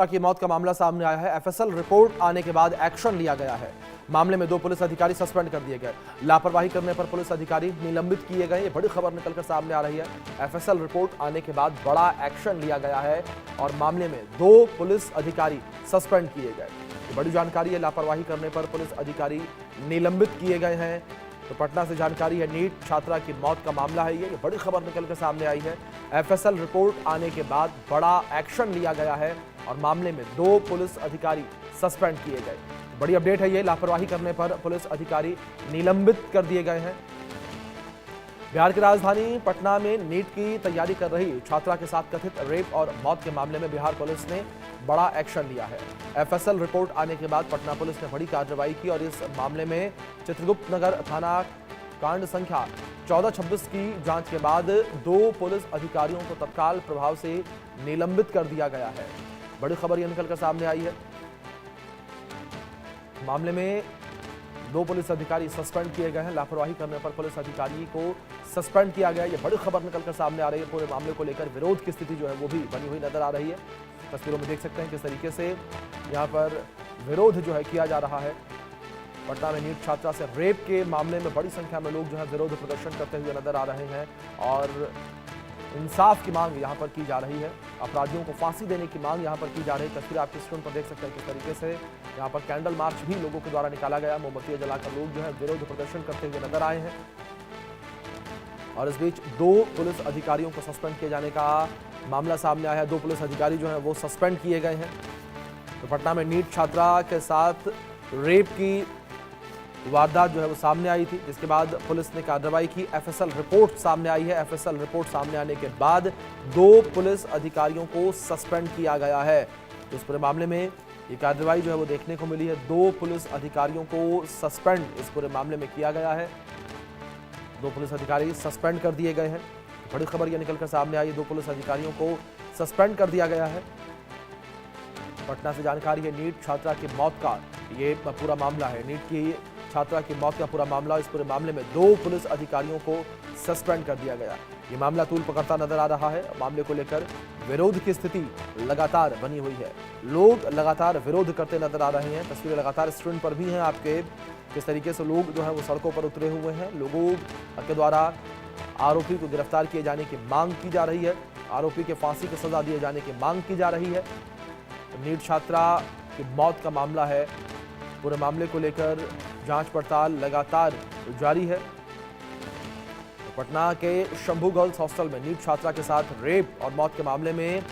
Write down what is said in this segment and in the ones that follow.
की मौत का मामला सामने आया है। एफएसएल रिपोर्ट आने के बाद एक्शन लिया गया है। मामले में 2 पुलिस अधिकारी सस्पेंड कर दिए गए। लापरवाही करने पर पुलिस अधिकारी निलंबित किए गए। ये बड़ी खबर निकलकर सामने आ रही है। एफएसएल रिपोर्ट आने के बाद बड़ा एक्शन लिया गया है और मामले में 2 पुलिस अधिकारी सस्पेंड किए गए। ये बड़ी जानकारी है। लापरवाही करने पर पुलिस अधिकारी निलंबित किए गए हैं। तो पटना से जानकारी है, नीट छात्रा की मौत का मामला है। ये बड़ी खबर निकलकर सामने आई है। एफएसएल रिपोर्ट आने के बाद बड़ा एक्शन लिया गया है और मामले में 2 पुलिस अधिकारी सस्पेंड किए गए। बड़ी अपडेट है ये। लापरवाही करने पर पुलिस अधिकारी निलंबित कर दिए गए हैं। बिहार की राजधानी पटना में नीट की तैयारी कर रही छात्रा के साथ कथित रेप और मौत के मामले में बिहार पुलिस ने बड़ा एक्शन लिया है। एफएसएल रिपोर्ट आने के बाद पटना पुलिस ने बड़ी कार्रवाई की और इस मामले में चित्रगुप्त नगर थाना कांड संख्या 1426 की जांच के बाद 2 पुलिस अधिकारियों को तत्काल प्रभाव से निलंबित कर दिया गया है। बड़ी खबर यह निकलकर सामने आई है। मामले में 2 पुलिस अधिकारी सस्पेंड किए गए हैं। लापरवाही करने पर पुलिस अधिकारी को सस्पेंड किया गया। यह बड़ी खबर निकलकर सामने आ रही है। पूरे मामले को लेकर विरोध की स्थिति जो है वो भी बनी हुई नजर आ रही है। तस्वीरों में देख सकते हैं किस तरीके से यहाँ पर विरोध जो है किया जा रहा है। पटना में नीट छात्रा से रेप के मामले में बड़ी संख्या में लोग जो है विरोध प्रदर्शन करते हुए नजर आ रहे हैं और इंसाफ की मांग यहाँ पर की जा रही है। अपराधियों को फांसी देने की मांग यहाँ पर की जा रही है। तस्वीर आपकी स्क्रीन पर देख सकते हैं किस तरीके से यहाँ पर कैंडल मार्च भी लोगों के द्वारा निकाला गया। मोमबत्तियां जलाकर लोग जो है विरोध प्रदर्शन करते हुए नजर आए हैं और इस बीच 2 पुलिस अधिकारियों को सस्पेंड किए जाने का मामला सामने आया है। 2 पुलिस अधिकारी जो है वो सस्पेंड किए गए हैं। तो पटना में नीट छात्रा के साथ रेप की वारदात जो है वो सामने आई थी, जिसके बाद पुलिस ने कार्रवाई की। एफएसएल रिपोर्ट सामने आई है। एफएसएल रिपोर्ट सामने आने के बाद 2 पुलिस अधिकारियों को सस्पेंड किया गया है। तो इस पूरे मामले में ये कार्रवाई जो है वो देखने को मिली है। 2 पुलिस अधिकारियों को सस्पेंड इस पूरे मामले में किया गया है। 2 पुलिस अधिकारी सस्पेंड कर दिए गए हैं। बड़ी खबर यह निकलकर सामने आई है। 2 पुलिस अधिकारियों को सस्पेंड कर दिया गया है। पटना से जानकारी है, नीट छात्रा की मौत का ये पूरा मामला है। नीट की छात्रा की मौत का पूरा मामला। इस पूरे मामले में 2 पुलिस अधिकारियों को सस्पेंड कर दिया गया। ये मामला तूल पकड़ता नजर आ रहा है। मामले को लेकर विरोध की स्थिति लगातार बनी हुई है। लोग लगातार विरोध करते नजर आ रहे हैं। तस्वीरें लगातार स्क्रीन पर भी हैं आपके। किस तरीके से लोग जो है वो सड़कों पर उतरे हुए हैं। लोगों के द्वारा आरोपी को गिरफ्तार किए जाने की मांग की जा रही है। आरोपी के फांसी की सजा दिए जाने की मांग की जा रही है। नीट छात्रा की मौत का मामला है। पूरे मामले को लेकर जांच पड़ताल लगातार जारी है। पटना के शंभू गर्ल्स हॉस्टल में नीट छात्रा के साथ रेप और मौत के मामले में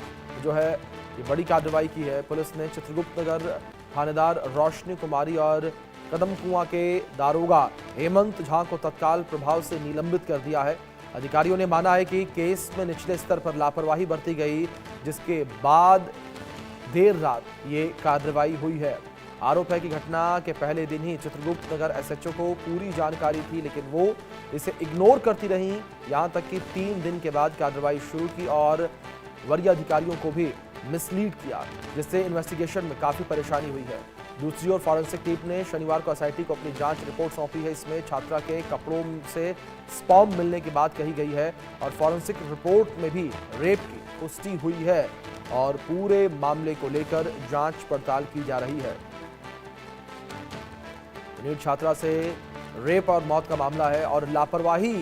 जो है ये बड़ी कार्रवाई की है। पुलिस ने चित्रगुप्त नगर थानेदार रोशनी कुमारी और कदम कुआं के दारोगा हेमंत झा को तत्काल प्रभाव से निलंबित कर दिया है। अधिकारियों ने माना है कि केस में निचले स्तर पर लापरवाही बरती गई, जिसके बाद देर रात ये कार्रवाई हुई है। आरोप है कि घटना के पहले दिन ही चित्रगुप्त नगर एसएचओ को पूरी जानकारी थी, लेकिन वो इसे इग्नोर करती रहीं। यहां तक कि 3 दिन के बाद कार्रवाई शुरू की और वरीय अधिकारियों को भी मिसलीड किया, जिससे इन्वेस्टिगेशन में काफी परेशानी हुई है। दूसरी ओर फॉरेंसिक टीम ने शनिवार को एसआईटी को अपनी जांच रिपोर्ट सौंपी है। इसमें छात्रा के कपड़ों से स्पर्म मिलने की बात कही गई है और फॉरेंसिक रिपोर्ट में भी रेप की पुष्टि हुई है और पूरे मामले को लेकर जांच पड़ताल की जा रही है। नीट छात्रा से रेप और मौत का मामला है और लापरवाही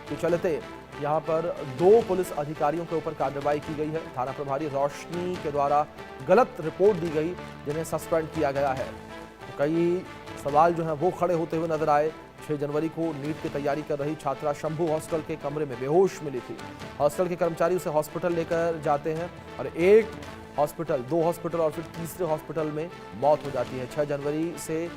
के चलते यहां पर 2 पुलिस अधिकारियों के ऊपर कार्रवाई की गई है। थाना प्रभारी रोशनी के द्वारा गलत रिपोर्ट दी गई, जिन्हें सस्पेंड किया गया है। तो कई सवाल जो हैं वो खड़े होते हुए नजर आए। 6 जनवरी को नीट की तैयारी कर रही छात्रा शंभू हॉस्टल के कमरे में बेहोश मिली थी। हॉस्टल के कर्मचारी उसे हॉस्पिटल लेकर जाते हैं और 1 हॉस्पिटल, 2 हॉस्पिटल और फिर तीसरे हॉस्पिटल में मौत हो जाती है। 6 जनवरी से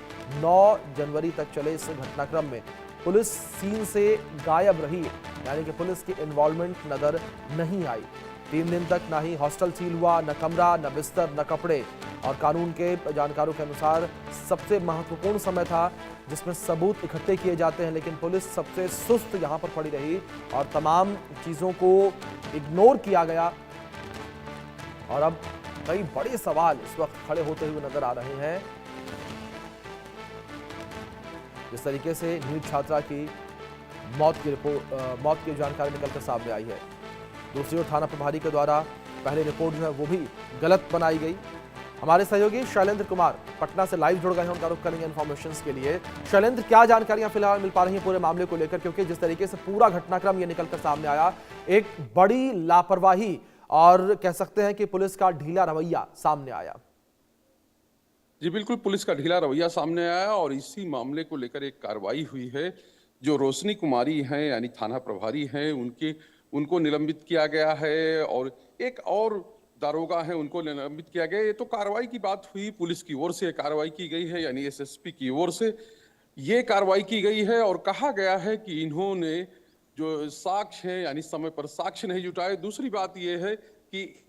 9 जनवरी तक चले इस घटनाक्रम में पुलिस सीन से गायब रही, यानी कि पुलिस की इन्वॉल्वमेंट नजर नहीं आई। 3 दिन तक ना ही हॉस्टल सील हुआ, न कमरा, न बिस्तर, न कपड़े। और कानून के जानकारों के अनुसार सबसे महत्वपूर्ण समय था जिसमें सबूत इकट्ठे किए जाते हैं, लेकिन पुलिस सबसे सुस्त यहाँ पर पड़ी रही और तमाम चीज़ों को इग्नोर किया गया। और अब कई बड़े सवाल इस वक्त खड़े होते हुए नजर आ रहे हैं। जिस तरीके से नीट छात्रा की मौत की जानकारी निकलकर सामने आई है। दूसरी ओर थाना प्रभारी के द्वारा पहले रिपोर्ट जो है वो भी गलत बनाई गई। हमारे सहयोगी शैलेंद्र कुमार पटना से लाइव जुड़ गए हैं, उनका रुख करेंगे इन्फॉर्मेशन के लिए। शैलेंद्र, क्या जानकारियां फिलहाल मिल पा रही हैं पूरे मामले को लेकर, क्योंकि जिस तरीके से पूरा घटनाक्रम ये निकलकर सामने आया, एक बड़ी लापरवाही और कह सकते हैं कि पुलिस का ढीला रवैया सामने आया। जी बिल्कुल, पुलिस का ढीला रवैया सामने आया और इसी मामले को लेकर एक कार्रवाई हुई है। जो रोशनी कुमारी हैं यानी थाना प्रभारी हैं, उनको निलंबित किया गया है और एक और दारोगा हैं, उनको निलंबित किया गया। ये तो कार्रवाई की बात हुई, पुलिस की ओर से कार्रवाई की गई है, यानी एसएसपी की ओर से ये कार्रवाई की गई है और कहा गया है कि इन्होंने जो साक्ष्य हैं यानी समय पर साक्ष्य नहीं जुटाए। दूसरी बात ये है कि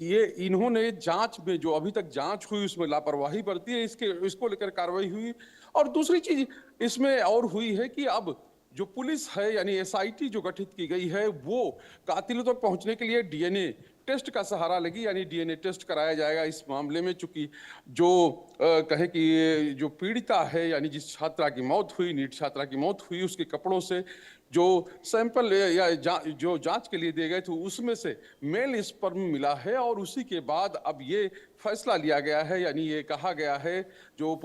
ये इन्होंने जांच में जो अभी तक जांच हुई उसमें लापरवाही बरती है, इसको लेकर कार्रवाई हुई। और दूसरी चीज इसमें और हुई है कि अब जो पुलिस है यानी एसआईटी जो गठित की गई है, वो कातिलों तक पहुंचने के लिए डीएनए टेस्ट का सहारा लेगी, यानी डीएनए टेस्ट कराया जाएगा इस मामले में। चूंकि जो कहे कि जो पीड़िता है यानी जिस छात्रा की मौत हुई, नीट छात्रा की मौत हुई, उसके कपड़ों से जो सैंपल या जो जांच के लिए दिए गए थे उसमें से मेल स्पर्म मिला है और उसी के बाद अब ये फैसला लिया गया है, यानी ये कहा गया है जो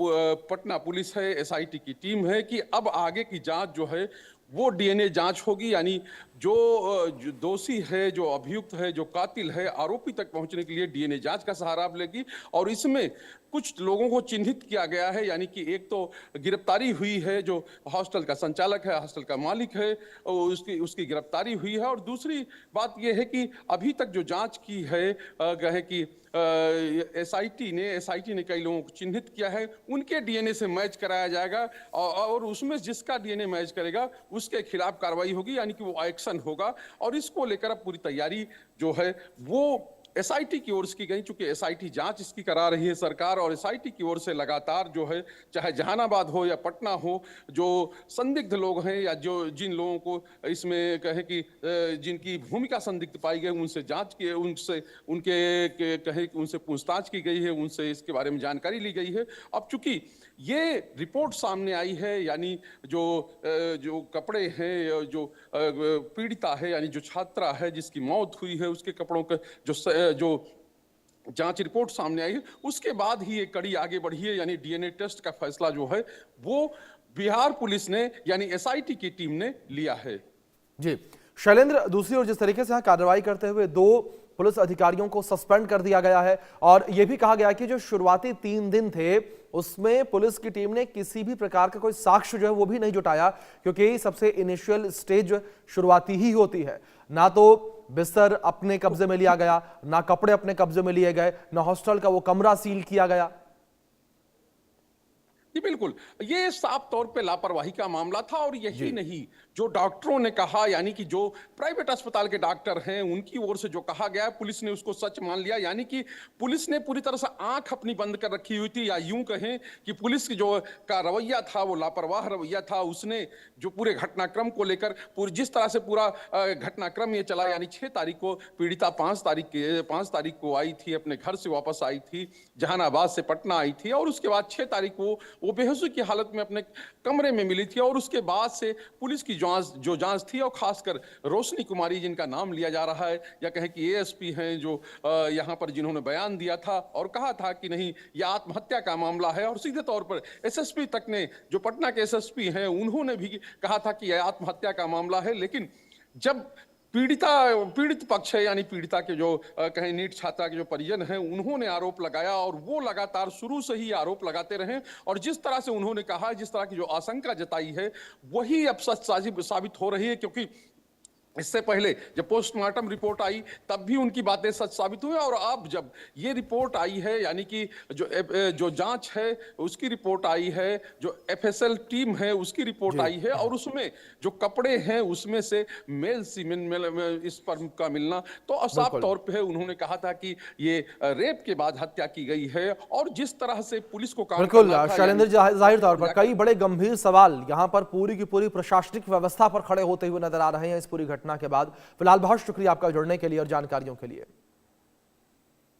पटना पुलिस है, एसआईटी की टीम है, कि अब आगे की जांच जो है वो डीएनए जांच होगी। यानी जो दोषी है, जो अभियुक्त है, जो कातिल है, आरोपी तक पहुंचने के लिए डीएनए जांच का सहारा लेगी। और इसमें कुछ लोगों को चिन्हित किया गया है, यानी कि एक तो गिरफ्तारी हुई है, जो हॉस्टल का संचालक है, हॉस्टल का मालिक है, उसकी गिरफ्तारी हुई है। और दूसरी बात यह है कि अभी तक जो जांच की है, कहे कि एसआईटी ने कई लोगों को चिन्हित किया है, उनके डीएनए से मैच कराया जाएगा और उसमें जिसका डीएनए मैच करेगा उसके खिलाफ कार्रवाई होगी, यानी कि वो एक्शन होगा। और इसको लेकर अब पूरी तैयारी जो है वो एसआईटी की ओर से की गई, चूंकि एसआईटी जांच इसकी करा रही है सरकार, और एसआईटी की ओर से लगातार जो है, चाहे जहानाबाद हो या पटना हो, जो संदिग्ध लोग हैं या जो जिन लोगों को इसमें कहे कि जिनकी भूमिका संदिग्ध पाई गई, उनसे जांच की, उनसे पूछताछ की गई है, उनसे इसके बारे में जानकारी ली गई है। अब चूंकि ये रिपोर्ट सामने आई है, यानी जो कपड़े हैं, जो पीड़िता है यानी जो छात्रा है जिसकी मौत हुई है, उसके कपड़ों का जो जांच रिपोर्ट सामने आई है, उसके बाद ही एक कड़ी आगे बढ़ी है, यानी डीएनए टेस्ट का फैसला जो है वो बिहार पुलिस ने यानी एसआईटी की टीम ने लिया है। जी शैलेंद्र, दूसरी ओर जिस तरीके से यहाँ कार्रवाई करते हुए 2 पुलिस अधिकारियों को सस्पेंड कर दिया गया है और यह भी कहा गया कि जो शुरुआती 3 दिन थे उसमें पुलिस की टीम ने किसी भी प्रकार का कोई साक्ष्य जो है वो भी नहीं जुटाया, क्योंकि सबसे इनिशियल स्टेज शुरुआती ही होती है। ना तो बिस्तर अपने कब्जे में लिया गया, ना कपड़े अपने कब्जे में लिए गए, ना हॉस्टल का वो कमरा सील किया गया। जी बिल्कुल, ये साफ तौर पे लापरवाही का मामला था। और यही नहीं, जो डॉक्टरों ने कहा, यानी कि जो प्राइवेट अस्पताल के डॉक्टर हैं उनकी ओर से जो कहा गया, पुलिस ने उसको सच मान लिया। यानी कि पुलिस ने पूरी तरह से आंख अपनी बंद कर रखी हुई थी, या यूं कहें कि पुलिस की जो का रवैया था वो लापरवाह रवैया था। उसने जो पूरे घटनाक्रम को लेकर जिस तरह से पूरा घटनाक्रम ये चला, यानी 6 तारीख को पीड़िता 5 तारीख को आई थी, अपने घर से वापस आई थी, जहानाबाद से पटना आई थी, और उसके बाद 6 तारीख को वो बेहोशी की हालत में अपने कमरे में मिली थी। और उसके बाद से पुलिस की जांच थी, और खासकर रोशनी कुमारी जिनका नाम लिया जा रहा है, या कहें कि एएसपी हैं, जो यहां पर जिन्होंने बयान दिया था और कहा था कि नहीं यह आत्महत्या का मामला है, और सीधे तौर पर एसएसपी तक ने, जो पटना के एसएसपी हैं, उन्होंने भी कहा था कि यह आत्महत्या का मामला है। लेकिन जब पीड़ित पक्ष है, यानी पीड़िता के जो कहें नीट छात्रा के जो परिजन हैं, उन्होंने आरोप लगाया, और वो लगातार शुरू से ही आरोप लगाते रहे। और जिस तरह से उन्होंने कहा, जिस तरह की जो आशंका जताई है, वही अब सच साबित हो रही है। क्योंकि इससे पहले जब पोस्टमार्टम रिपोर्ट आई तब भी उनकी बातें सच साबित हुई, और अब जब ये रिपोर्ट आई है, यानी कि जो जांच है उसकी रिपोर्ट आई है, जो एफएसएल टीम है उसकी रिपोर्ट आई है, और उसमें जो कपड़े हैं उसमें से मेल सीमेन स्पर्म का मिलना, तो साफ तौर पे है। उन्होंने कहा था कि ये रेप के बाद हत्या की गई है। और जिस तरह से पुलिस को काम बिल्कुल शैलेंद्र, जाहिर तौर पर कई बड़े गंभीर सवाल यहाँ पर पूरी की पूरी प्रशासनिक व्यवस्था पर खड़े होते हुए नजर आ रहे हैं इस पूरी घटना के बाद। फिलहाल बहुत शुक्रिया आपका जुड़ने के लिए और जानकारियों के लिए।